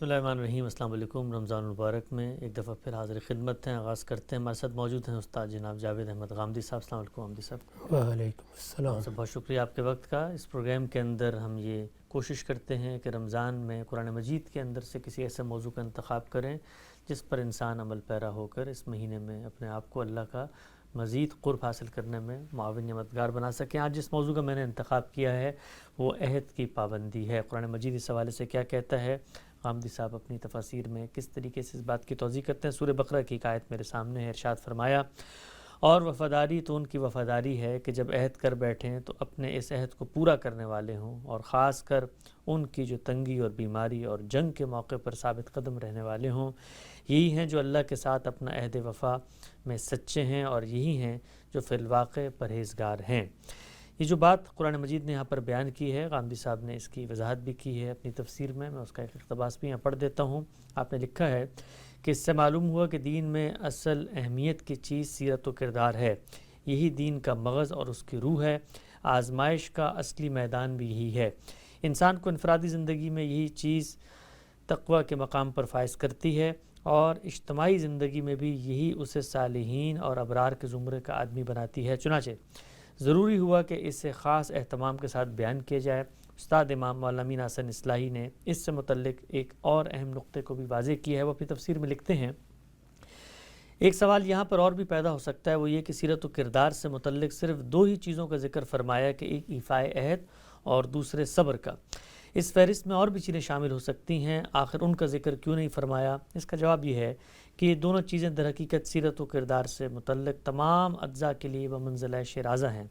اللہ الرحمن الرحیم۔ السلام علیکم۔ رمضان المبارک میں ایک دفعہ پھر حاضر خدمت ہیں، آغاز کرتے ہیں۔ ہمارے ساتھ موجود ہیں استاد جناب جاوید احمد غامدی صاحب۔ السلام علیکم غامدی صاحب۔ وعلیکم السلام۔ بہت شکریہ آپ کے وقت کا۔ اس پروگرام کے اندر ہم یہ کوشش کرتے ہیں کہ رمضان میں قرآن مجید کے اندر سے کسی ایسے موضوع کا انتخاب کریں جس پر انسان عمل پیرا ہو کر اس مہینے میں اپنے آپ کو اللہ کا مزید قرب حاصل کرنے میں معاون یا مددگار بنا سکیں۔ آج جس موضوع کا میں نے انتخاب کیا ہے وہ عہد کی پابندی ہے۔ قرآن مجید اس حوالے سے کیا کہتا ہے؟ غامدی صاحب اپنی تفاسیر میں کس طریقے سے اس بات کی توضیح کرتے ہیں؟ سورہ بقرہ کی ایک آیت میرے سامنے ہے۔ ارشاد فرمایا، اور وفاداری تو ان کی وفاداری ہے کہ جب عہد کر بیٹھیں تو اپنے اس عہد کو پورا کرنے والے ہوں، اور خاص کر ان کی جو تنگی اور بیماری اور جنگ کے موقع پر ثابت قدم رہنے والے ہوں۔ یہی ہیں جو اللہ کے ساتھ اپنا عہد وفا میں سچے ہیں، اور یہی ہیں جو فی الواقع پرہیزگار ہیں۔ یہ جو بات قرآن مجید نے یہاں پر بیان کی ہے، غامدی صاحب نے اس کی وضاحت بھی کی ہے اپنی تفسیر میں اس کا ایک اقتباس بھی یہاں پڑھ دیتا ہوں۔ آپ نے لکھا ہے کہ اس سے معلوم ہوا کہ دین میں اصل اہمیت کی چیز سیرت و کردار ہے، یہی دین کا مغز اور اس کی روح ہے۔ آزمائش کا اصلی میدان بھی یہی ہے۔ انسان کو انفرادی زندگی میں یہی چیز تقوی کے مقام پر فائز کرتی ہے، اور اجتماعی زندگی میں بھی یہی اسے صالحین اور ابرار کے زمرے کا آدمی بناتی ہے۔ چنانچہ ضروری ہوا کہ اسے خاص اہتمام کے ساتھ بیان کیا جائے۔ استاد امام مولانا امین حسن اصلاحی نے اس سے متعلق ایک اور اہم نقطے کو بھی واضح کیا ہے۔ وہ اپنی تفسیر میں لکھتے ہیں، ایک سوال یہاں پر اور بھی پیدا ہو سکتا ہے، وہ یہ کہ سیرت و کردار سے متعلق صرف دو ہی چیزوں کا ذکر فرمایا کہ ایک ایفائے عہد اور دوسرے صبر کا۔ اس فہرست میں اور بھی چیزیں شامل ہو سکتی ہیں، آخر ان کا ذکر کیوں نہیں فرمایا؟ اس کا جواب یہ ہے کہ یہ دونوں چیزیں در حقیقت سیرت و کردار سے متعلق تمام اجزاء کے لیے بمنزلہ شیرازہ ہیں۔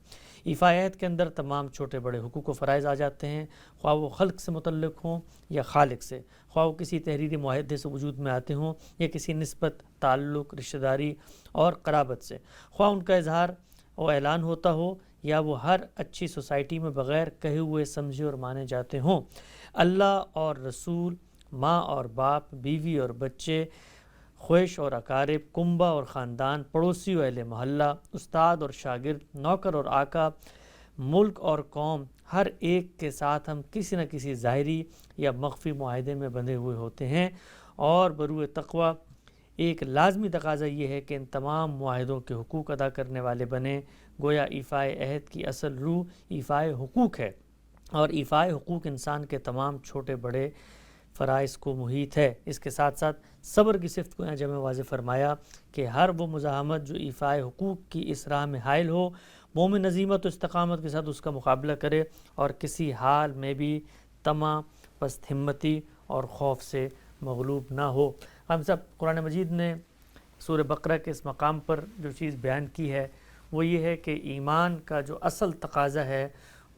ایفائے عہد کے اندر تمام چھوٹے بڑے حقوق و فرائض آ جاتے ہیں، خواہ وہ خلق سے متعلق ہوں یا خالق سے، خواہ وہ کسی تحریری معاہدے سے وجود میں آتے ہوں یا کسی نسبت، تعلق، رشتہ داری اور قرابت سے، خواہ ان کا اظہار و اعلان ہوتا ہو یا وہ ہر اچھی سوسائٹی میں بغیر کہے ہوئے سمجھے اور مانے جاتے ہوں۔ اللہ اور رسول، ماں اور باپ، بیوی اور بچے، خویش اور اقارب، کنبہ اور خاندان، پڑوسی و اہل محلہ، استاد اور شاگرد، نوکر اور آقا، ملک اور قوم، ہر ایک کے ساتھ ہم کسی نہ کسی ظاہری یا مخفی معاہدے میں بندھے ہوئے ہوتے ہیں، اور بروئے تقوی ایک لازمی تقاضا یہ ہے کہ ان تمام معاہدوں کے حقوق ادا کرنے والے بنیں۔ گویا ایفائے عہد کی اصل روح ایفائے حقوق ہے، اور ایفائے حقوق انسان کے تمام چھوٹے بڑے فرائض کو محیط ہے۔ اس کے ساتھ ساتھ صبر کی صفت کو یہاں جمع واضح فرمایا کہ ہر وہ مزاحمت جو ایفائے حقوق کی اس راہ میں حائل ہو، مومن عزیمت و استقامت کے ساتھ اس کا مقابلہ کرے، اور کسی حال میں بھی طمع، پست ہمتی اور خوف سے مغلوب نہ ہو۔ ہم سب قرآن مجید نے سورہ بقرہ کے اس مقام پر جو چیز بیان کی ہے وہ یہ ہے کہ ایمان کا جو اصل تقاضا ہے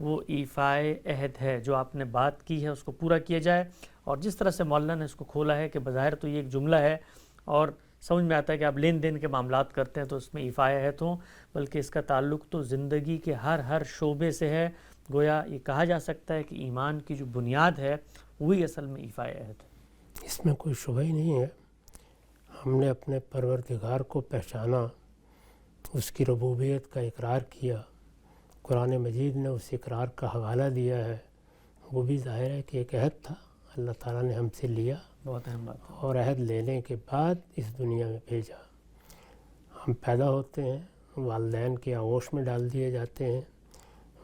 وہ ایفائے عہد ہے۔ جو آپ نے بات کی ہے اس کو پورا کیا جائے، اور جس طرح سے مولانا نے اس کو کھولا ہے کہ بظاہر تو یہ ایک جملہ ہے اور سمجھ میں آتا ہے کہ آپ لین دین کے معاملات کرتے ہیں تو اس میں ایفائے عہد ہوں، بلکہ اس کا تعلق تو زندگی کے ہر شعبے سے ہے۔ گویا یہ کہا جا سکتا ہے کہ ایمان کی جو بنیاد ہے وہی اصل میں ایفائے عہد ہے۔ اس میں کوئی شبہ ہی نہیں ہے۔ ہم نے اپنے پروردگار کو پہچانا، اس کی ربوبیت کا اقرار کیا، قرآن مجید نے اس اقرار کا حوالہ دیا ہے، وہ بھی ظاہر ہے کہ ایک عہد تھا اللہ تعالیٰ نے ہم سے لیا، بہت اہم بات ہے۔ اور عہد لینے کے بعد اس دنیا میں بھیجا۔ ہم پیدا ہوتے ہیں، والدین کے آغوش میں ڈال دیے جاتے ہیں،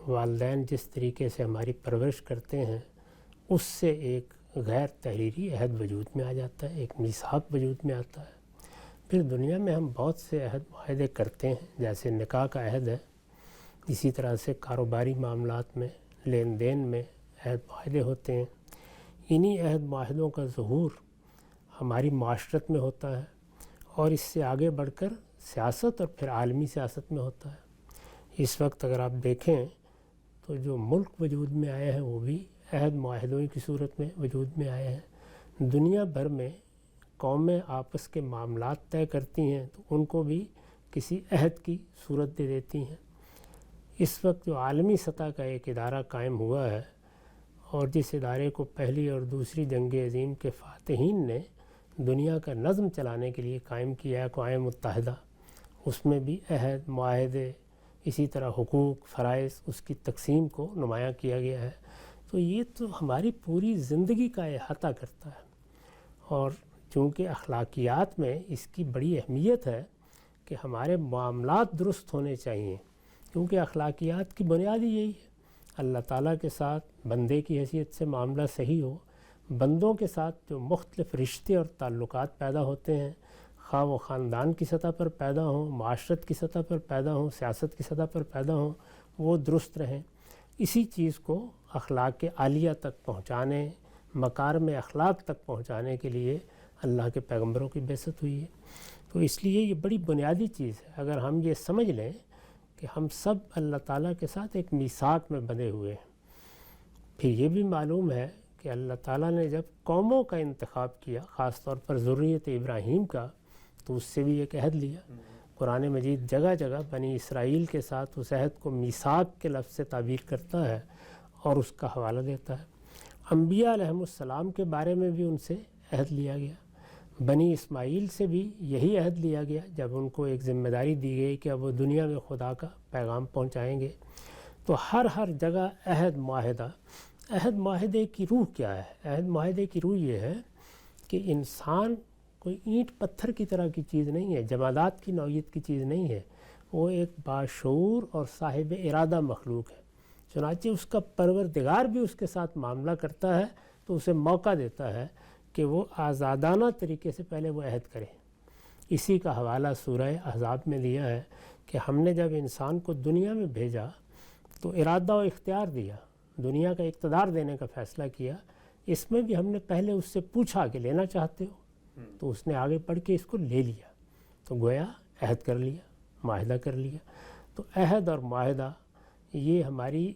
والدین جس طریقے سے ہماری پرورش کرتے ہیں اس سے ایک غیر تحریری عہد وجود میں آ جاتا ہے، ایک میثاق وجود میں آتا ہے۔ پھر دنیا میں ہم بہت سے عہد معاہدے کرتے ہیں، جیسے نکاح کا عہد ہے، اسی طرح سے کاروباری معاملات میں، لین دین میں عہد معاہدے ہوتے ہیں۔ انہی عہد معاہدوں کا ظہور ہماری معاشرت میں ہوتا ہے، اور اس سے آگے بڑھ کر سیاست اور پھر عالمی سیاست میں ہوتا ہے۔ اس وقت اگر آپ دیکھیں تو جو ملک وجود میں آئے ہیں وہ بھی عہد معاہدوں کی صورت میں وجود میں آئے ہیں۔ دنیا بھر میں قومیں آپس کے معاملات طے کرتی ہیں تو ان کو بھی کسی عہد کی صورت دے دیتی ہیں۔ اس وقت جو عالمی سطح کا ایک ادارہ قائم ہوا ہے، اور جس ادارے کو پہلی اور دوسری جنگ عظیم کے فاتحین نے دنیا کا نظم چلانے کے لیے قائم کیا ہے، اقوام متحدہ، اس میں بھی عہد، معاہدے، اسی طرح حقوق، فرائض، اس کی تقسیم کو نمایاں کیا گیا ہے۔ تو یہ تو ہماری پوری زندگی کا احاطہ کرتا ہے، اور چونکہ اخلاقیات میں اس کی بڑی اہمیت ہے کہ ہمارے معاملات درست ہونے چاہیے، کیونکہ اخلاقیات کی بنیاد ہی یہی ہے۔ اللہ تعالیٰ کے ساتھ بندے کی حیثیت سے معاملہ صحیح ہو، بندوں کے ساتھ جو مختلف رشتے اور تعلقات پیدا ہوتے ہیں، خواہ وہ خاندان کی سطح پر پیدا ہوں، معاشرت کی سطح پر پیدا ہوں، سیاست کی سطح پر پیدا ہوں، وہ درست رہیں۔ اسی چیز کو اخلاق عالیہ تک پہنچانے، مکارم اخلاق تک پہنچانے کے لیے اللہ کے پیغمبروں کی بعثت ہوئی ہے۔ تو اس لیے یہ بڑی بنیادی چیز ہے۔ اگر ہم یہ سمجھ لیں کہ ہم سب اللہ تعالیٰ کے ساتھ ایک میثاق میں بندھے ہوئے ہیں، پھر یہ بھی معلوم ہے کہ اللہ تعالیٰ نے جب قوموں کا انتخاب کیا، خاص طور پر ذریت ابراہیم کا، تو اس سے بھی ایک عہد لیا۔ قرآن مجید جگہ جگہ بنی اسرائیل کے ساتھ اس عہد کو میثاق کے لفظ سے تعبیر کرتا ہے اور اس کا حوالہ دیتا ہے۔ انبیاء علیہم السلام کے بارے میں بھی ان سے عہد لیا گیا، بنی اسماعیل سے بھی یہی عہد لیا گیا جب ان کو ایک ذمہ داری دی گئی کہ اب وہ دنیا میں خدا کا پیغام پہنچائیں گے۔ تو ہر جگہ عہد معاہدہ۔ عہد معاہدے کی روح کیا ہے؟ عہد معاہدے کی روح یہ ہے کہ انسان کوئی اینٹ پتھر کی طرح کی چیز نہیں ہے، جمادات کی نوعیت کی چیز نہیں ہے، وہ ایک باشعور اور صاحب ارادہ مخلوق ہے۔ چنانچہ اس کا پروردگار بھی اس کے ساتھ معاملہ کرتا ہے تو اسے موقع دیتا ہے کہ وہ آزادانہ طریقے سے پہلے وہ عہد کرے۔ اسی کا حوالہ سورہ احزاب میں دیا ہے کہ ہم نے جب انسان کو دنیا میں بھیجا تو ارادہ و اختیار دیا، دنیا کا اقتدار دینے کا فیصلہ کیا۔ اس میں بھی ہم نے پہلے اس سے پوچھا کہ لینا چاہتے ہو، تو اس نے آگے بڑھ کے اس کو لے لیا، تو گویا عہد کر لیا، معاہدہ کر لیا۔ تو عہد اور معاہدہ یہ ہماری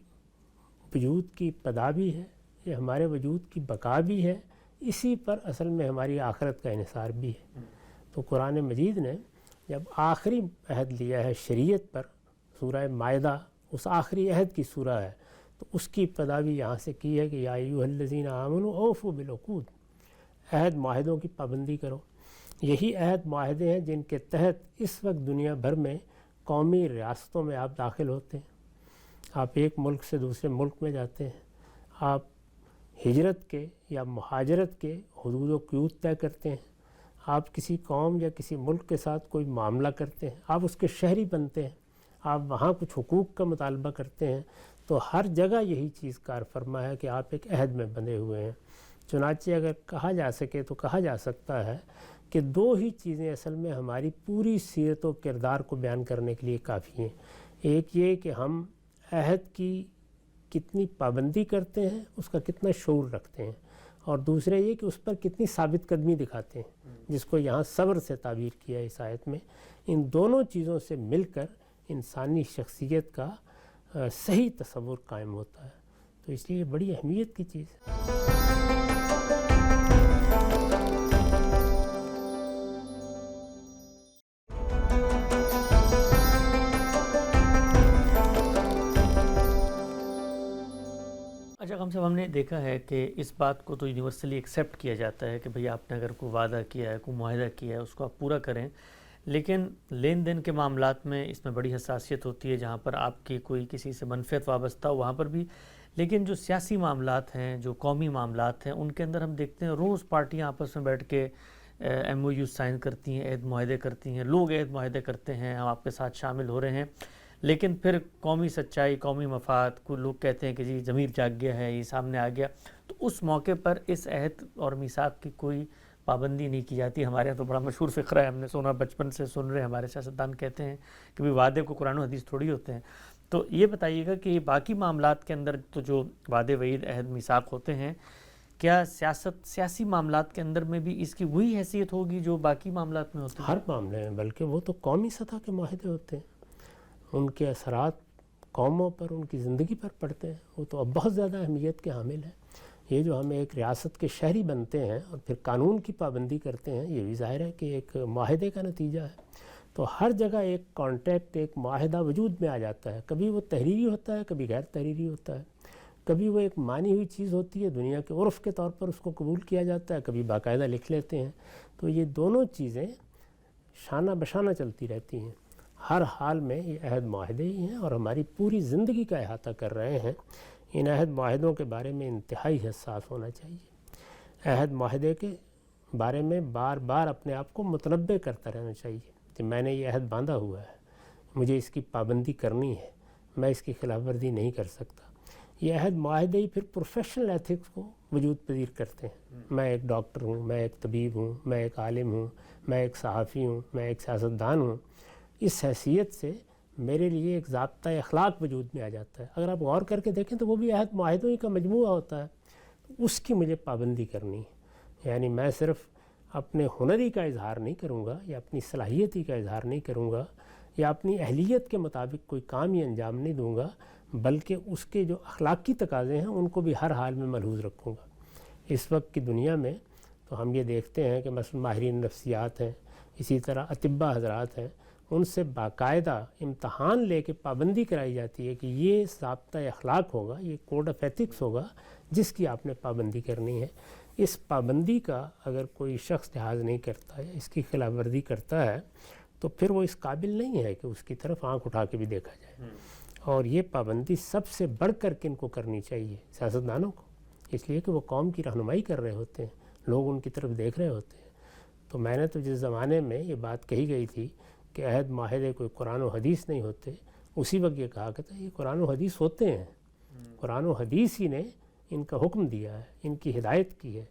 وجود کی ابتدا بھی ہے، یہ ہمارے وجود کی بقا بھی ہے، اسی پر اصل میں ہماری آخرت کا انحصار بھی ہے۔ تو قرآن مجید نے جب آخری عہد لیا ہے شریعت پر، سورہ مائدہ اس آخری عہد کی سورہ ہے، تو اس کی ابتدا بھی یہاں سے کی ہے کہ یا ایھا الذین آمنوا اوفوا بالعقود، عہد معاہدوں کی پابندی کرو۔ یہی عہد معاہدے ہیں جن کے تحت اس وقت دنیا بھر میں قومی ریاستوں میں آپ داخل ہوتے ہیں، آپ ایک ملک سے دوسرے ملک میں جاتے ہیں، آپ ہجرت کے یا مہاجرت کے حدود و قیود طے کرتے ہیں، آپ کسی قوم یا کسی ملک کے ساتھ کوئی معاملہ کرتے ہیں، آپ اس کے شہری بنتے ہیں، آپ وہاں کچھ حقوق کا مطالبہ کرتے ہیں، تو ہر جگہ یہی چیز کار فرما ہے کہ آپ ایک عہد میں بندھے ہوئے ہیں۔ چنانچہ اگر کہا جا سکے تو کہا جا سکتا ہے کہ دو ہی چیزیں اصل میں ہماری پوری سیرت و کردار کو بیان کرنے کے لیے کافی ہیں۔ ایک یہ کہ ہم عہد کی کتنی پابندی کرتے ہیں، اس کا کتنا شعور رکھتے ہیں، اور دوسرا یہ کہ اس پر کتنی ثابت قدمی دکھاتے ہیں، جس کو یہاں صبر سے تعبیر کیا ہے اس آیت میں۔ ان دونوں چیزوں سے مل کر انسانی شخصیت کا صحیح تصور قائم ہوتا ہے، تو اس لیے بڑی اہمیت کی چیز ہے۔ اچھا قاسم صاحب، ہم نے دیکھا ہے کہ اس بات کو تو یونیورسلی ایکسیپٹ کیا جاتا ہے کہ بھئی آپ نے اگر کوئی وعدہ کیا ہے، کوئی معاہدہ کیا ہے، اس کو آپ پورا کریں، لیکن لین دین کے معاملات میں اس میں بڑی حساسیت ہوتی ہے، جہاں پر آپ کی کوئی کسی سے منفعت وابستہ ہو وہاں پر بھی۔ لیکن جو سیاسی معاملات ہیں، جو قومی معاملات ہیں، ان کے اندر ہم دیکھتے ہیں روز پارٹیاں آپس میں بیٹھ کے ایم او یو سائن کرتی ہیں، عہد معاہدے کرتی ہیں، لوگ عہد معاہدے کرتے ہیں، ہم آپ کے ساتھ شامل ہو رہے ہیں، لیکن پھر قومی سچائی، قومی مفاد کو لوگ کہتے ہیں کہ جی ضمیر جاگ گیا ہے، یہ سامنے آ گیا، تو اس موقع پر اس عہد اور میثاق کی کوئی پابندی نہیں کی جاتی۔ ہمارے یہاں تو بڑا مشہور فقرہ ہے، ہم نے سنا، بچپن سے سن رہے ہیں، ہمارے سیاستدان کہتے ہیں کہ بھی وعدے کو قرآن و حدیث تھوڑی ہوتے ہیں۔ تو یہ بتائیے گا کہ باقی معاملات کے اندر تو جو وعدے وعید، عہد میثاق ہوتے ہیں، کیا سیاسی معاملات کے اندر میں بھی اس کی وہی حیثیت ہوگی جو باقی معاملات میں ہوتی ہے؟ ہر معاملے میں، بلکہ وہ تو قومی سطح کے معاہدے ہوتے ہیں، ان کے اثرات قوموں پر، ان کی زندگی پر پڑتے ہیں، وہ تو اب بہت زیادہ اہمیت کے حامل ہیں۔ یہ جو ہم ایک ریاست کے شہری بنتے ہیں اور پھر قانون کی پابندی کرتے ہیں، یہ بھی ظاہر ہے کہ ایک معاہدے کا نتیجہ ہے۔ تو ہر جگہ ایک کانٹیکٹ، ایک معاہدہ وجود میں آ جاتا ہے، کبھی وہ تحریری ہوتا ہے، کبھی غیر تحریری ہوتا ہے، کبھی وہ ایک مانی ہوئی چیز ہوتی ہے، دنیا کے عرف کے طور پر اس کو قبول کیا جاتا ہے، کبھی باقاعدہ لکھ لیتے ہیں۔ تو یہ دونوں چیزیں شانہ بشانہ چلتی رہتی ہیں، ہر حال میں یہ عہد معاہدے ہی ہیں اور ہماری پوری زندگی کا احاطہ کر رہے ہیں۔ ان عہد معاہدوں کے بارے میں انتہائی حساس ہونا چاہیے۔ عہد معاہدے کے بارے میں بار بار اپنے آپ کو متنبع کرتا رہنا چاہیے کہ میں نے یہ عہد باندھا ہوا ہے، مجھے اس کی پابندی کرنی ہے، میں اس کی خلاف ورزی نہیں کر سکتا۔ یہ عہد معاہدے ہی پھر پروفیشنل ایتھکس کو وجود پذیر کرتے ہیں۔ میں ایک ڈاکٹر ہوں، میں ایک طبیب ہوں، میں ایک عالم ہوں، میں ایک صحافی ہوں، میں ایک سیاستدان ہوں، اس حیثیت سے میرے لیے ایک ضابطۂ اخلاق وجود میں آ جاتا ہے۔ اگر آپ غور کر کے دیکھیں تو وہ بھی عہد معاہدوں ہی کا مجموعہ ہوتا ہے، اس کی مجھے پابندی کرنی ہے۔ یعنی میں صرف اپنے ہنری کا اظہار نہیں کروں گا یا اپنی صلاحیتی کا اظہار نہیں کروں گا یا اپنی اہلیت کے مطابق کوئی کام ہی انجام نہیں دوں گا، بلکہ اس کے جو اخلاقی تقاضے ہیں ان کو بھی ہر حال میں ملحوظ رکھوں گا۔ اس وقت کی دنیا میں تو ہم یہ دیکھتے ہیں کہ مثلا ماہرین نفسیات ہیں، اسی طرح اطباء حضرات ہیں، ان سے باقاعدہ امتحان لے کے پابندی کرائی جاتی ہے کہ یہ ضابطۂ اخلاق ہوگا، یہ کوڈ آف ایتھکس ہوگا جس کی آپ نے پابندی کرنی ہے۔ اس پابندی کا اگر کوئی شخص لحاظ نہیں کرتا ہے، اس کی خلاف ورزی کرتا ہے، تو پھر وہ اس قابل نہیں ہے کہ اس کی طرف آنکھ اٹھا کے بھی دیکھا جائے۔ اور یہ پابندی سب سے بڑھ کر کن کو کرنی چاہیے؟ سیاستدانوں کو، اس لیے کہ وہ قوم کی رہنمائی کر رہے ہوتے ہیں، لوگ ان کی طرف دیکھ رہے ہوتے ہیں۔ تو میں نے تو جس زمانے میں یہ بات کہی گئی تھی کہ عہد معاہدے کوئی قرآن و حدیث نہیں ہوتے، اسی وقت یہ کہا کرتا یہ قرآن و حدیث ہوتے ہیں، قرآن و حدیث ہی نے ان کا حکم دیا ہے، ان کی ہدایت کی ہے،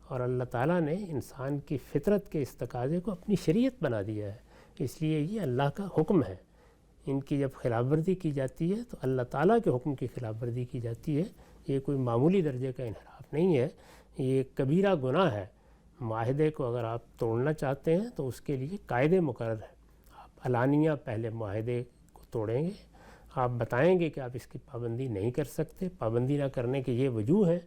اور اللہ تعالیٰ نے انسان کی فطرت کے اس تقاضے کو اپنی شریعت بنا دیا ہے، اس لیے یہ اللہ کا حکم ہے۔ ان کی جب خلاف ورزی کی جاتی ہے تو اللہ تعالیٰ کے حکم کی خلاف ورزی کی جاتی ہے، یہ کوئی معمولی درجے کا انحراف نہیں ہے، یہ ایک کبیرہ گناہ ہے۔ معاہدے کو اگر آپ توڑنا چاہتے ہیں تو اس کے لیے قاعدے مقرر ہیں، آپ علانیہ پہلے معاہدے کو توڑیں گے، آپ بتائیں گے کہ آپ اس کی پابندی نہیں کر سکتے، پابندی نہ کرنے کے یہ وجوہ ہیں،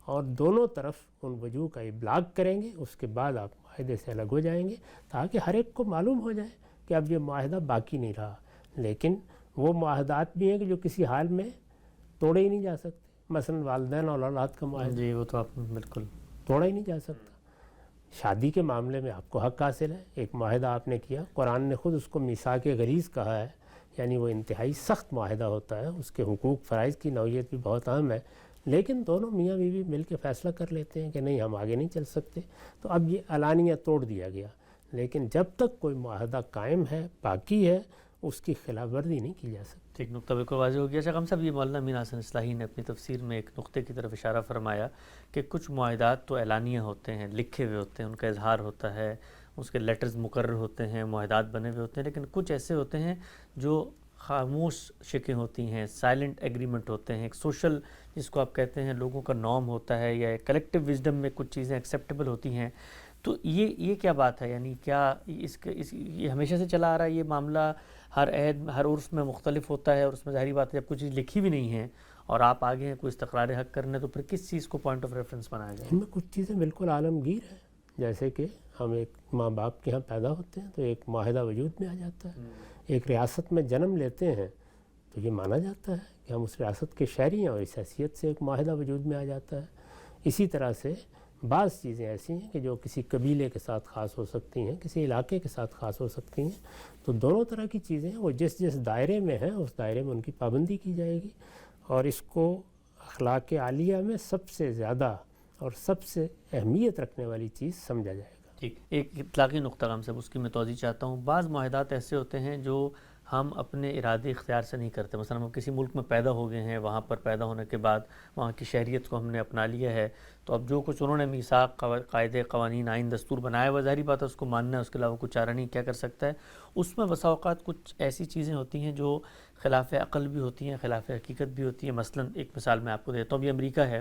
اور دونوں طرف ان وجوہ کا ابلاغ کریں گے، اس کے بعد آپ معاہدے سے الگ ہو جائیں گے تاکہ ہر ایک کو معلوم ہو جائے کہ اب یہ معاہدہ باقی نہیں رہا۔ لیکن وہ معاہدات بھی ہیں کہ جو کسی حال میں توڑے ہی نہیں جا سکتے، مثلا والدین اور اولاد کا معاہدہ، جی وہ تو آپ بالکل توڑا ہی نہیں جا سکتا۔ شادی کے معاملے میں آپ کو حق حاصل ہے، ایک معاہدہ آپ نے کیا، قرآن نے خود اس کو میثاق غلیظ کہا ہے، یعنی وہ انتہائی سخت معاہدہ ہوتا ہے، اس کے حقوق فرائض کی نوعیت بھی بہت اہم ہے، لیکن دونوں میاں بیوی مل کے فیصلہ کر لیتے ہیں کہ نہیں ہم آگے نہیں چل سکتے، تو اب یہ علانیہ توڑ دیا گیا۔ لیکن جب تک کوئی معاہدہ قائم ہے، باقی ہے، اس کی خلاف ورزی نہیں کی جا سکتی۔ ایک نقطہ بالکل واضح ہو گیا۔ شیخ صاحب، یہ مولانا امین حسن اصلاحی نے اپنی تفسیر میں ایک نقطے کی طرف اشارہ فرمایا کہ کچھ معاہدات تو اعلانیہ ہوتے ہیں، لکھے ہوئے ہوتے ہیں، ان کا اظہار ہوتا ہے، اس کے لیٹرز مقرر ہوتے ہیں، معاہدات بنے ہوئے ہوتے ہیں، لیکن کچھ ایسے ہوتے ہیں جو خاموش شکیں ہوتی ہیں، سائلنٹ ایگریمنٹ ہوتے ہیں، ایک سوشل جس کو آپ کہتے ہیں لوگوں کا نارم ہوتا ہے، یا کلیکٹیو وزڈم میں کچھ چیزیں ایکسیپٹیبل ہوتی ہیں۔ تو یہ کیا بات ہے؟ یعنی کیا یہ ہمیشہ سے چلا آ رہا ہے یہ معاملہ؟ ہر عہد ہر عرف میں مختلف ہوتا ہے، اور اس میں ظاہری بات ہے جب کچھ چیز لکھی بھی نہیں ہے اور آپ آگے ہیں کوئی استقرار حق کرنے، تو پھر کس چیز کو پوائنٹ آف ریفرنس بنایا جائے؟ ان میں کچھ چیزیں بالکل عالمگیر ہیں، جیسے کہ ہم ایک ماں باپ کے ہاں پیدا ہوتے ہیں تو ایک معاہدہ وجود میں آ جاتا ہے، ایک ریاست میں جنم لیتے ہیں تو یہ مانا جاتا ہے کہ ہم اس ریاست کے شہری ہیں، اور اس حیثیت سے ایک معاہدہ وجود میں آ جاتا ہے۔ اسی طرح سے بعض چیزیں ایسی ہیں کہ جو کسی قبیلے کے ساتھ خاص ہو سکتی ہیں، کسی علاقے کے ساتھ خاص ہو سکتی ہیں، تو دونوں طرح کی چیزیں وہ جس دائرے میں ہیں اس دائرے میں ان کی پابندی کی جائے گی، اور اس کو اخلاق عالیہ میں سب سے زیادہ اور سب سے اہمیت رکھنے والی چیز سمجھا جائے گا۔ ٹھیک، ایک اطلاقی نقطہ ہم صاحب اس کی میں توضیح چاہتا ہوں۔ بعض معاہدات ایسے ہوتے ہیں جو ہم اپنے ارادے اختیار سے نہیں کرتے، مثلا ہم کسی ملک میں پیدا ہو گئے ہیں، وہاں پر پیدا ہونے کے بعد وہاں کی شہریت کو ہم نے اپنا لیا ہے، تو اب جو کچھ انہوں نے میثاق قاعدے قوانین آئین دستور بنایا ہوا، ظاہری بات ہے اس کو ماننا ہے، اس کے علاوہ کچھ چارہ نہیں، کیا کر سکتا ہے۔ اس میں بسا اوقات کچھ ایسی چیزیں ہوتی ہیں جو خلاف عقل بھی ہوتی ہیں، خلاف حقیقت بھی ہوتی ہیں۔ مثلا ایک مثال میں آپ کو دیتا ہوں، ابھی امریکہ ہے،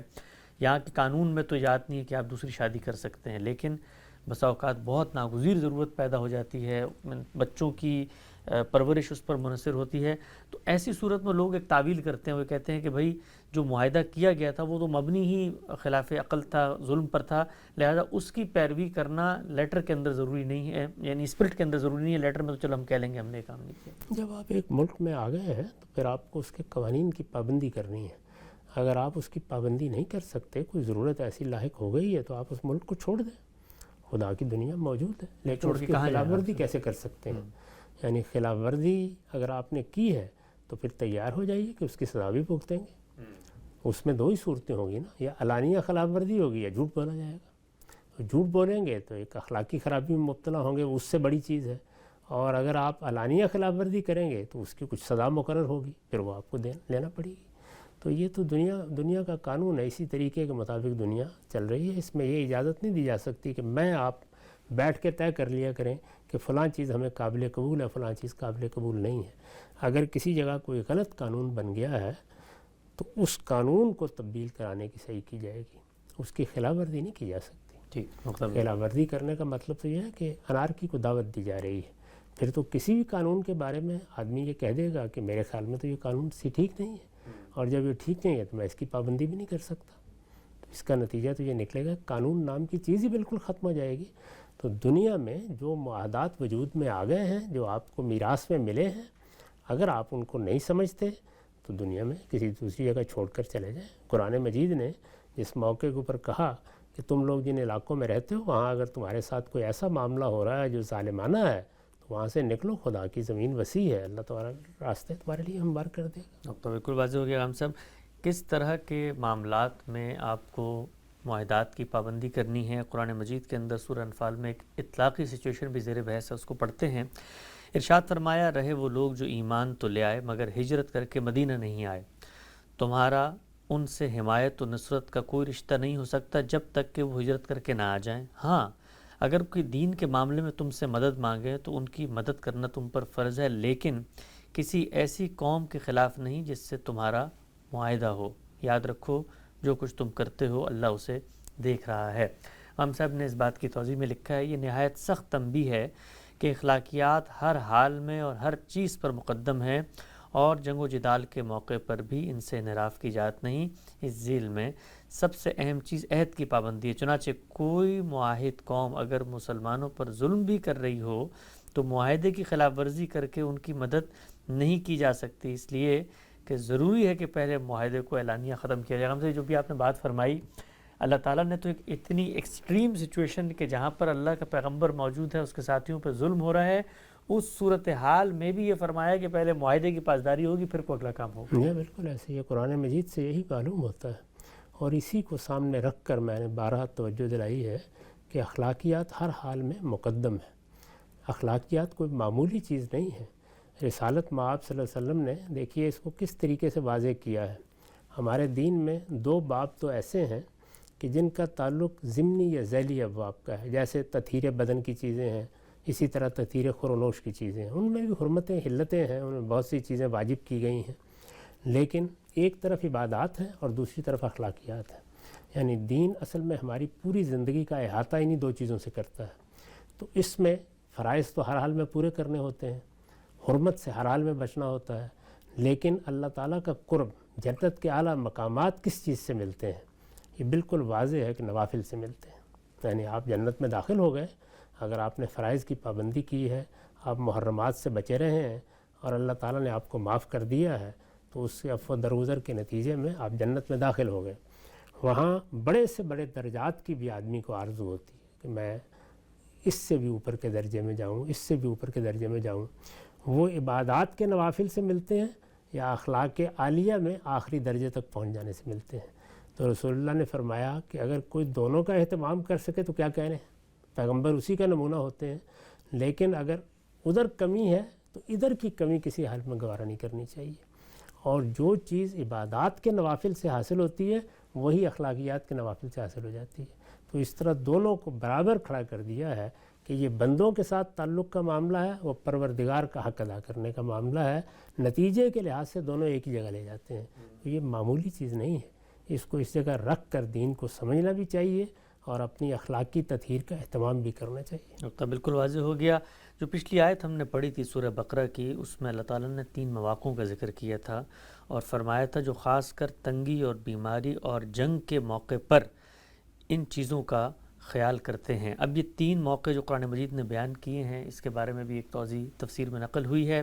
یہاں کے قانون میں تو ایجاد نہیں ہے کہ آپ دوسری شادی کر سکتے ہیں، لیکن بسا اوقات بہت ناگزیر ضرورت پیدا ہو جاتی ہے، بچوں کی پرورش اس پر منحصر ہوتی ہے، تو ایسی صورت میں لوگ ایک تعویل کرتے ہیں، وہ کہتے ہیں کہ بھائی جو معاہدہ کیا گیا تھا وہ تو مبنی ہی خلاف عقل تھا، ظلم پر تھا، لہذا اس کی پیروی کرنا لیٹر کے اندر ضروری نہیں ہے، یعنی اسپرٹ کے اندر ضروری نہیں ہے، لیٹر میں تو چلو ہم کہہ لیں گے ہم نے کام نہیں کیا۔ جب آپ ایک ملک میں آ گئے ہیں تو پھر آپ کو اس کے قوانین کی پابندی کرنی ہے۔ اگر آپ اس کی پابندی نہیں کر سکتے، کوئی ضرورت ایسی لاحق ہو گئی ہے تو آپ اس ملک کو چھوڑ دیں، خدا کی دنیا موجود ہے، لیکن اس کی خلاف ورزی کیسے کر سکتے ہیں؟ یعنی خلاف ورزی اگر آپ نے کی ہے تو پھر تیار ہو جائیے کہ اس کی سزا بھی بھگتیں گے۔ اس میں دو ہی صورتیں ہوگی نا، یا علانیہ خلاف ورزی ہوگی یا جھوٹ بولا جائے گا۔ تو جھوٹ بولیں گے تو ایک اخلاقی خرابی میں مبتلا ہوں گے، اس سے بڑی چیز ہے. اور اگر آپ علانیہ خلاف ورزی کریں گے تو اس کی کچھ سزا مقرر ہوگی، پھر وہ آپ کو لینا پڑے گی. تو یہ تو دنیا کا قانون ہے، اسی طریقے کے مطابق دنیا چل رہی ہے. اس میں یہ اجازت نہیں دی جا سکتی کہ میں آپ بیٹھ کے طے کر لیا کریں کہ فلاں چیز ہمیں قابل قبول ہے، فلاں چیز قابل قبول نہیں ہے. اگر کسی جگہ کوئی غلط قانون بن گیا ہے تو اس قانون کو تبدیل کرانے کی صحیح کی جائے گی، اس کی خلاف ورزی نہیں کی جا سکتی. خلاف ورزی کرنے کا مطلب تو یہ ہے کہ انارکی کو دعوت دی جا رہی ہے. پھر تو کسی بھی قانون کے بارے میں آدمی یہ کہہ دے گا کہ میرے خیال میں تو یہ قانون ٹھیک نہیں ہے، اور جب یہ ٹھیک نہیں ہے تو میں اس کی پابندی بھی نہیں کر سکتا. تو اس کا نتیجہ تو یہ نکلے گا قانون نام کی چیز ہی بالکل ختم ہو جائے گی. تو دنیا میں جو معاہدات وجود میں آ گئے ہیں، جو آپ کو میراث میں ملے ہیں، اگر آپ ان کو نہیں سمجھتے تو دنیا میں کسی دوسری جگہ چھوڑ کر چلے جائیں. قرآن مجید نے جس موقع کے اوپر کہا کہ تم لوگ جن علاقوں میں رہتے ہو وہاں اگر تمہارے ساتھ کوئی ایسا معاملہ ہو رہا ہے جو ظالمانہ ہے تو وہاں سے نکلو، خدا کی زمین وسیع ہے، اللہ تمہارا راستے تمہارے لیے ہموار کر دے گا. تو بالکل واضح ہو گیا. ہم سب کس طرح کے معاملات میں آپ کو معاہدات کی پابندی کرنی ہے؟ قرآن مجید کے اندر سورہ انفال میں ایک اطلاقی سچویشن بھی زیر بحث ہے، اس کو پڑھتے ہیں. ارشاد فرمایا، رہے وہ لوگ جو ایمان تو لے آئے مگر ہجرت کر کے مدینہ نہیں آئے، تمہارا ان سے حمایت و نصرت کا کوئی رشتہ نہیں ہو سکتا جب تک کہ وہ ہجرت کر کے نہ آ جائیں. ہاں اگر کوئی دین کے معاملے میں تم سے مدد مانگے تو ان کی مدد کرنا تم پر فرض ہے، لیکن کسی ایسی قوم کے خلاف نہیں جس سے تمہارا معاہدہ ہو. یاد رکھو جو کچھ تم کرتے ہو اللہ اسے دیکھ رہا ہے. ہم صاحب نے اس بات کی توضیح میں لکھا ہے، یہ نہایت سخت تنبیہ ہے کہ اخلاقیات ہر حال میں اور ہر چیز پر مقدم ہے، اور جنگ و جدال کے موقع پر بھی ان سے انحراف کی جات نہیں. اس ذیل میں سب سے اہم چیز عہد کی پابندی ہے. چنانچہ کوئی معاہد قوم اگر مسلمانوں پر ظلم بھی کر رہی ہو تو معاہدے کی خلاف ورزی کر کے ان کی مدد نہیں کی جا سکتی، اس لیے کہ ضروری ہے کہ پہلے معاہدے کو اعلانیہ ختم کیا جائے. ہم سے جو بھی آپ نے بات فرمائی، اللہ تعالیٰ نے تو ایک اتنی ایکسٹریم سچویشن کہ جہاں پر اللہ کا پیغمبر موجود ہے، اس کے ساتھیوں پہ ظلم ہو رہا ہے، اس صورتحال میں بھی یہ فرمایا کہ پہلے معاہدے کی پاسداری ہوگی پھر کوئی اگلا کام ہوگا. یہ بالکل ایسے ہی قرآن مجید سے یہی معلوم ہوتا ہے، اور اسی کو سامنے رکھ کر میں نے بارہا توجہ دلائی ہے کہ اخلاقیات ہر حال میں مقدم ہے. اخلاقیات کوئی معمولی چیز نہیں ہے. رسالت مآب صلی اللہ علیہ وسلم نے دیکھیے اس کو کس طریقے سے واضح کیا ہے. ہمارے دین میں 2 باب تو ایسے ہیں کہ جن کا تعلق ضمنی یا ذیلی ابواب کا ہے، جیسے تطہیر بدن کی چیزیں ہیں، اسی طرح تطہیر خورنوش کی چیزیں ہیں. ان میں بھی حرمتیں حلتیں ہیں، ان میں بہت سی چیزیں واجب کی گئی ہیں، لیکن ایک طرف عبادات ہیں اور دوسری طرف اخلاقیات ہیں. یعنی دین اصل میں ہماری پوری زندگی کا احاطہ انہی 2 چیزوں سے کرتا ہے. تو اس میں فرائض تو ہر حال میں پورے کرنے ہوتے ہیں، حرمت سے ہر حال میں بچنا ہوتا ہے، لیکن اللہ تعالیٰ کا قرب، جنت کے اعلیٰ مقامات کس چیز سے ملتے ہیں؟ یہ بالکل واضح ہے کہ نوافل سے ملتے ہیں. یعنی آپ جنت میں داخل ہو گئے اگر آپ نے فرائض کی پابندی کی ہے، آپ محرمات سے بچے رہے ہیں اور اللہ تعالیٰ نے آپ کو معاف کر دیا ہے، تو اس سے عفو درگزر کے نتیجے میں آپ جنت میں داخل ہو گئے. وہاں بڑے سے بڑے درجات کی بھی آدمی کو آرزو ہوتی ہے کہ میں اس سے بھی اوپر کے درجے میں جاؤں، اس سے بھی اوپر کے درجے میں جاؤں. وہ عبادات کے نوافل سے ملتے ہیں یا اخلاق عالیہ میں آخری درجے تک پہنچ جانے سے ملتے ہیں. تو رسول اللہ نے فرمایا کہ اگر کوئی دونوں کا اہتمام کر سکے تو کیا کہنے، پیغمبر اسی کا نمونہ ہوتے ہیں. لیکن اگر ادھر کمی ہے تو ادھر کی کمی کسی حال میں گوارا نہیں کرنی چاہیے. اور جو چیز عبادات کے نوافل سے حاصل ہوتی ہے وہی اخلاقیات کے نوافل سے حاصل ہو جاتی ہے. تو اس طرح دونوں کو برابر کھڑا کر دیا ہے کہ یہ بندوں کے ساتھ تعلق کا معاملہ ہے، وہ پروردگار کا حق ادا کرنے کا معاملہ ہے. نتیجے کے لحاظ سے دونوں ایک ہی جگہ لے جاتے ہیں. تو یہ معمولی چیز نہیں ہے، اس کو اس جگہ رکھ کر دین کو سمجھنا بھی چاہیے اور اپنی اخلاقی تطہیر کا اہتمام بھی کرنا چاہیے. نقطہ بالکل واضح ہو گیا. جو پچھلی آیت ہم نے پڑھی تھی سورہ بقرہ کی، اس میں اللہ تعالیٰ نے 3 مواقعوں کا ذکر کیا تھا اور فرمایا تھا جو خاص کر تنگی اور بیماری اور جنگ کے موقع پر ان چیزوں کا خیال کرتے ہیں. اب یہ 3 موقع جو قرآن مجید نے بیان کیے ہیں، اس کے بارے میں بھی ایک توضیح تفسیر میں نقل ہوئی ہے.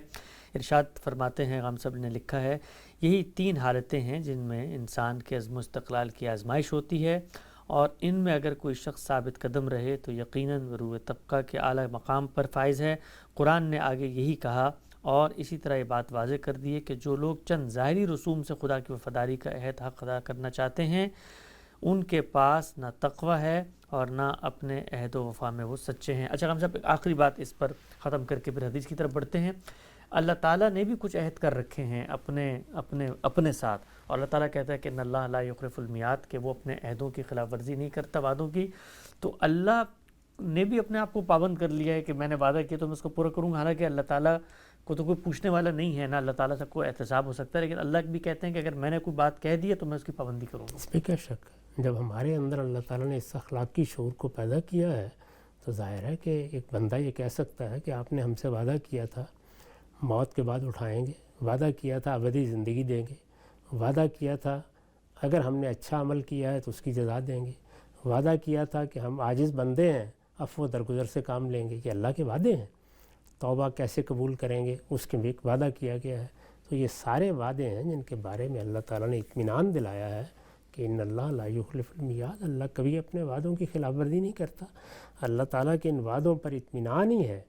ارشاد فرماتے ہیں، غام صاحب نے لکھا ہے، یہی 3 حالتیں ہیں جن میں انسان کے عزم و استقلال کی آزمائش ہوتی ہے، اور ان میں اگر کوئی شخص ثابت قدم رہے تو یقیناً روح طبقہ کے اعلیٰ مقام پر فائز ہے. قرآن نے آگے یہی کہا اور اسی طرح یہ بات واضح کر دی ہے کہ جو لوگ چند ظاہری رسوم سے خدا کی وفاداری کا عہد حق ادا کرنا چاہتے ہیں، ان کے پاس نہ تقوی ہے اور نہ اپنے عہد و وفا میں وہ سچے ہیں۔ اچھا ہم صاحب ایک آخری بات اس پر ختم کر کے پھر حدیث کی طرف بڑھتے ہیں۔ اللہ تعالیٰ نے بھی کچھ عہد کر رکھے ہیں اپنے ساتھ، اور اللہ تعالیٰ کہتا ہے کہ ان اللہ لا یخلف المیعاد، کہ وہ اپنے عہدوں کی خلاف ورزی نہیں کرتا، وعدوں کی۔ تو اللہ نے بھی اپنے آپ کو پابند کر لیا ہے کہ میں نے وعدہ کیا تو میں اس کو پورا کروں گا، حالانکہ اللہ تعالیٰ کو تو کوئی پوچھنے والا نہیں ہے، نہ اللہ تعالیٰ سے کوئی احتساب ہو سکتا ہے، لیکن اللہ بھی کہتے ہیں کہ اگر میں نے کوئی بات کہہ دی ہے تو میں اس کی پابندی کروں گا۔ اس میں کیا شک ہے؟ جب ہمارے اندر اللہ تعالیٰ نے اس اخلاقی شعور کو پیدا کیا ہے تو ظاہر ہے کہ ایک بندہ یہ کہہ سکتا ہے کہ آپ نے ہم سے وعدہ کیا تھا موت کے بعد اٹھائیں گے، وعدہ کیا تھا ابدی زندگی دیں گے، وعدہ کیا تھا اگر ہم نے اچھا عمل کیا ہے تو اس کی جزا دیں گے، وعدہ کیا تھا کہ ہم عاجز بندے ہیں عفو درگزر سے کام لیں گے۔ یہ اللہ کے وعدے ہیں۔ توبہ کیسے قبول کریں گے اس کے بھی ایک وعدہ کیا گیا ہے۔ تو یہ سارے وعدے ہیں جن کے بارے میں اللہ تعالیٰ نے اطمینان دلایا ہے کہ ان اللہ لا یخلف المیعاد، اللہ کبھی اپنے وعدوں کی خلاف ورزی نہیں کرتا۔ اللہ تعالیٰ کے ان وعدوں پر اطمینان ہی ہے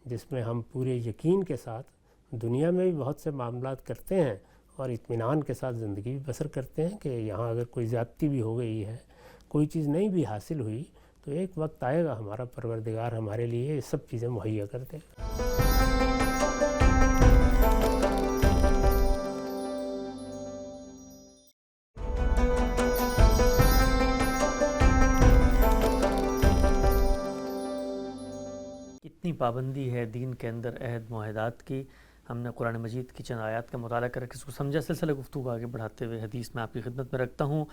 جس میں ہم پورے یقین کے ساتھ دنیا میں بھی بہت سے معاملات کرتے ہیں اور اطمینان کے ساتھ زندگی بھی بسر کرتے ہیں کہ یہاں اگر کوئی زیادتی بھی ہو گئی ہے، کوئی چیز نہیں بھی حاصل ہوئی، تو ایک وقت آئے گا ہمارا پروردگار ہمارے لیے یہ سب چیزیں مہیا کر دے گا۔ کتنی پابندی ہے دین کے اندر عہد معاہدات کی۔ ہم نے قرآن مجید کی چند آیات کا مطالعہ کر کے اس کو سمجھا۔ سلسلہ گفتگو آگے بڑھاتے ہوئے حدیث میں آپ کی خدمت میں رکھتا ہوں۔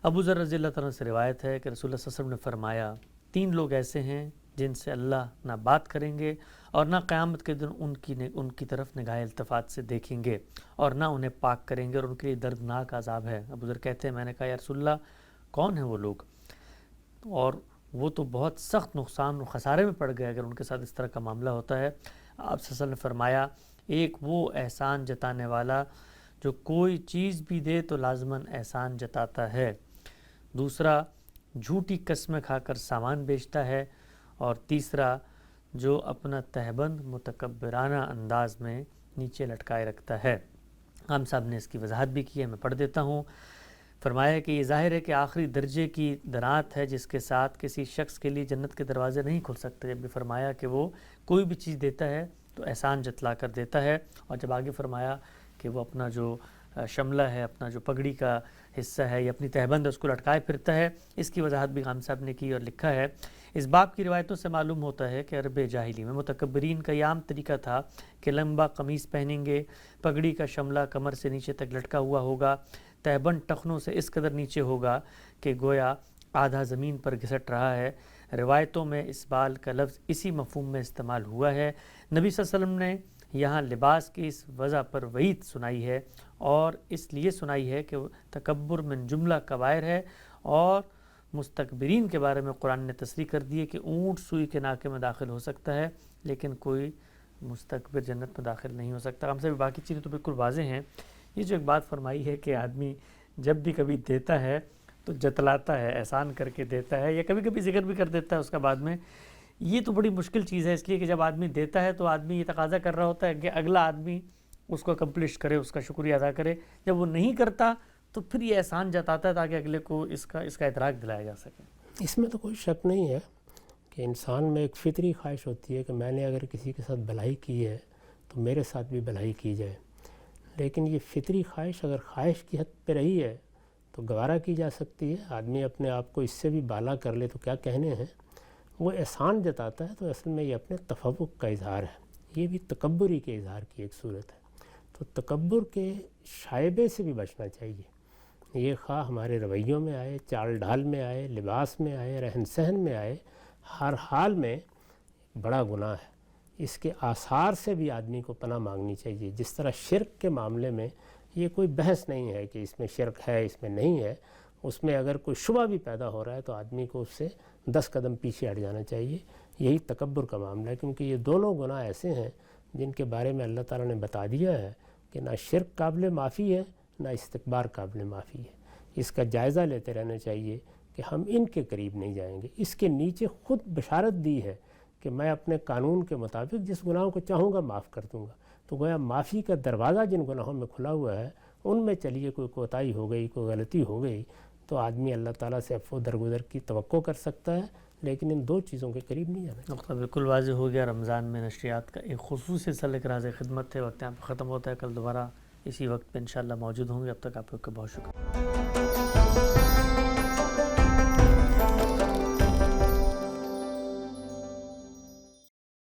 ابو ذر رضی اللہ تعالیٰ سے روایت ہے کہ رسول اللہ صلی اللہ علیہ وسلم نے فرمایا 3 لوگ ایسے ہیں جن سے اللہ نہ بات کریں گے اور نہ قیامت کے دن ان کی طرف نگاہ التفات سے دیکھیں گے، اور نہ انہیں پاک کریں گے، اور ان کے لیے دردناک عذاب ہے۔ ابو ذر کہتے ہیں میں نے کہا یا رسول اللہ کون ہیں وہ لوگ؟ اور وہ تو بہت سخت نقصان و خسارے میں پڑ گئے اگر ان کے ساتھ اس طرح کا معاملہ ہوتا ہے۔ آپ صلی اللہ علیہ وسلم نے فرمایا ایک وہ احسان جتانے والا جو کوئی چیز بھی دے تو لازماً احسان جتاتا ہے، دوسرا جھوٹی قسمیں کھا کر سامان بیچتا ہے، اور تیسرا جو اپنا تہبند متکبرانہ انداز میں نیچے لٹکائے رکھتا ہے۔ عام صاحب نے اس کی وضاحت بھی کی ہے، میں پڑھ دیتا ہوں۔ فرمایا کہ یہ ظاہر ہے کہ آخری درجے کی درات ہے جس کے ساتھ کسی شخص کے لیے جنت کے دروازے نہیں کھل سکتے۔ جب بھی فرمایا کہ وہ کوئی بھی چیز دیتا ہے تو احسان جتلا کر دیتا ہے، اور جب آگے فرمایا کہ وہ اپنا جو شملہ ہے، اپنا جو پگڑی کا حصہ ہے یا اپنی تہبند ہے اس کو لٹکائے پھرتا ہے، اس کی وضاحت بھی خان صاحب نے کی اور لکھا ہے اس باب کی روایتوں سے معلوم ہوتا ہے کہ عرب جاہلی میں متکبرین کا یہ عام طریقہ تھا کہ لمبا قمیص پہنیں گے، پگڑی کا شملہ کمر سے نیچے تک لٹکا ہوا ہوگا، تہبند ٹخنوں سے اس قدر نیچے ہوگا کہ گویا آدھا زمین پر گھسٹ رہا ہے۔ روایتوں میں اس بال کا لفظ اسی مفہوم میں استعمال ہوا ہے۔ نبی صلی اللہ علیہ وسلم نے یہاں لباس کی اس وضع پر وعید سنائی ہے، اور اس لیے سنائی ہے کہ تکبر من جملہ کبائر ہے، اور مستکبرین کے بارے میں قرآن نے تصریح کر دی ہے کہ اونٹ سوئی کے ناکے میں داخل ہو سکتا ہے لیکن کوئی مستکبر جنت میں داخل نہیں ہو سکتا۔ ہم سے بھی باقی چیزیں تو بالکل واضح ہیں۔ یہ جو ایک بات فرمائی ہے کہ آدمی جب بھی کبھی دیتا ہے تو جتلاتا ہے، احسان کر کے دیتا ہے، یا کبھی کبھی ذکر بھی کر دیتا ہے اس کا بعد میں، یہ تو بڑی مشکل چیز ہے، اس لیے کہ جب آدمی دیتا ہے تو آدمی یہ تقاضا کر رہا ہوتا ہے کہ اگلا آدمی اس کو اکمپلش کرے، اس کا شکریہ ادا کرے۔ جب وہ نہیں کرتا تو پھر یہ احسان جتاتا ہے تاکہ اگلے کو اس کا ادراک دلایا جا سکے۔ اس میں تو کوئی شک نہیں ہے کہ انسان میں ایک فطری خواہش ہوتی ہے کہ میں نے اگر کسی کے ساتھ بھلائی کی ہے تو میرے ساتھ بھی بھلائی کی جائے، لیکن یہ فطری خواہش اگر خواہش کی حد پہ رہی ہے تو گوارا کی جا سکتی ہے۔ آدمی اپنے آپ کو اس سے بھی بالا کر لے تو کیا کہنے ہیں، وہ احسان جتاتا ہے تو اصل میں یہ اپنے تفوق کا اظہار ہے، یہ بھی تکبری کے اظہار کی ایک صورت ہے۔ تو تکبر کے شائبے سے بھی بچنا چاہیے، یہ خواہ ہمارے رویوں میں آئے، چال ڈھال میں آئے، لباس میں آئے، رہن سہن میں آئے، ہر حال میں بڑا گناہ ہے۔ اس کے آثار سے بھی آدمی کو پناہ مانگنی چاہیے۔ جس طرح شرک کے معاملے میں یہ کوئی بحث نہیں ہے کہ اس میں شرک ہے اس میں نہیں ہے، اس میں اگر کوئی شبہ بھی پیدا ہو رہا ہے تو آدمی کو اس سے 10 قدم پیچھے ہٹ جانا چاہیے۔ یہی تکبر کا معاملہ ہے، کیونکہ یہ دونوں گناہ ایسے ہیں جن کے بارے میں اللہ تعالیٰ نے بتا دیا ہے کہ نہ شرک قابل معافی ہے نہ استکبار قابل معافی ہے۔ اس کا جائزہ لیتے رہنا چاہیے کہ ہم ان کے قریب نہیں جائیں گے۔ اس کے نیچے خود بشارت دی ہے کہ میں اپنے قانون کے مطابق جس گناہوں کو چاہوں گا معاف کر دوں گا۔ تو گویا معافی کا دروازہ جن گناہوں میں کھلا ہوا ہے ان میں چلیے کوئی کوتاہی ہو گئی، کوئی غلطی ہو گئی تو آدمی اللہ تعالیٰ سے عفو درگزر کی توقع کر سکتا ہے، لیکن ان دو چیزوں کے قریب نہیں جانا چاہیے۔ نقطہ بالکل واضح ہو گیا۔ رمضان میں نشریات کا ایک خصوصی حصہ لے کر حاضر خدمت ہے۔ وقت یہاں پہ ختم ہوتا ہے، کل دوبارہ اسی وقت پہ انشاءاللہ موجود ہوں گے۔ اب تک آپ لوگ کا بہت شکریہ۔